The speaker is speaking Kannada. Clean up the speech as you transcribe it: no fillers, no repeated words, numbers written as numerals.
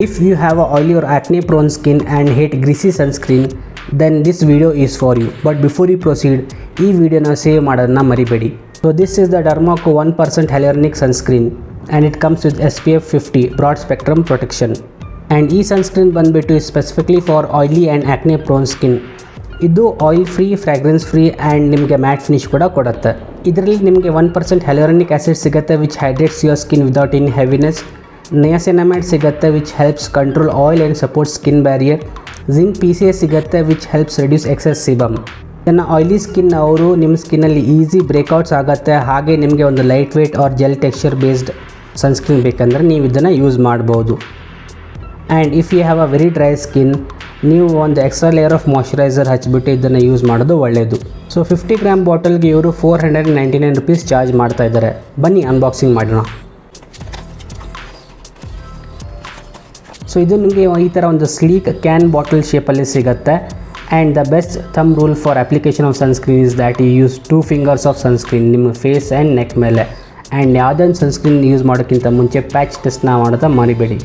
If you have a oily or acne prone skin and hate greasy sunscreen, then this video is for you. But before you proceed, ಈ ವಿಡಿಯೋನ ಸೇವ್ ಮಾಡೋದನ್ನ ಮರಿಬೇಡಿ. So this is the Dermaco 1% hyaluronic sunscreen and it comes with SPF 50 broad spectrum protection. And ಈ sunscreen ಬಂದ್ಬಿಟ್ಟು specifically for oily and acne prone skin. ಇದು oil free, fragrance free and ನಿಮಗೆ ಮ್ಯಾಟ್ ಫಿನಿಶ್ ಕೂಡ ಕೊಡುತ್ತೆ. ಇದರಲ್ಲಿ ನಿಮಗೆ 1% hyaluronic acid ಸಿಗುತ್ತೆ which hydrates your skin without any heaviness. ನಿಯಾಸಿನಮೈಡ್ ಸಿಗುತ್ತೆ which helps control oil and support skin barrier. Zinc PCA ಸಿಗುತ್ತೆ ವಿಚ್ ಹೆಲ್ಪ್ಸ್ ರಿಡ್ಯೂಸ್ ಎಕ್ಸೆಸ್ ಸಿಬಮ್. ಇದನ್ನು ಆಯಿಲಿ ಸ್ಕಿನ್ ಅವರು ನಿಮ್ಮ ಸ್ಕಿನ್ನಲ್ಲಿ ಈಸಿ ಬ್ರೇಕ್ಔಟ್ಸ್ ಆಗುತ್ತೆ. ಹಾಗೆ ನಿಮಗೆ ಒಂದು light weight or gel texture based sunscreen ಬೇಕಂದರೆ ನೀವು ಇದನ್ನು ಯೂಸ್ ಮಾಡ್ಬೋದು. And if you have a very dry skin, ನೀವು ಒಂದು ಎಕ್ಸ್ಟ್ರಾ ಲೇಯರ್ ಆಫ್ ಮಾಯ್ಶ್ಚರೈಸರ್ ಹಚ್ಬಿಟ್ಟು ಇದನ್ನು ಯೂಸ್ ಮಾಡೋದು ಒಳ್ಳೆಯದು. ಸೊ 50 ಗ್ರಾಮ್ ಬಾಟಲ್ಗೆ ಇವರು 499 rupees ಚಾರ್ಜ್ ಮಾಡ್ತಾ ಇದ್ದಾರೆ. ಬನ್ನಿ ಅನ್ಬಾಕ್ಸಿಂಗ್ ಮಾಡೋಣ. ಸೊ ಇದು ನಿಮಗೆ ಈ ಥರ ಒಂದು ಸ್ಲೀಕ್ ಕ್ಯಾನ್ ಬಾಟಲ್ ಶೇಪಲ್ಲಿ ಸಿಗುತ್ತೆ. And the best thumb rule for application of sunscreen is that you use 2 fingers of sunscreen ನಿಮ್ಮ ಫೇಸ್ ಆ್ಯಂಡ್ ನೆಕ್ ಮೇಲೆ. ಆ್ಯಂಡ್ ಯಾವುದೇ ಒಂದು ಸನ್ಸ್ಕ್ರೀನ್ ಯೂಸ್ ಮಾಡೋಕ್ಕಿಂತ ಮುಂಚೆ ಪ್ಯಾಚ್ ಟೆಸ್ಟ್ನ ಮಾಡೋದು ಮರಿಬೇಡಿ.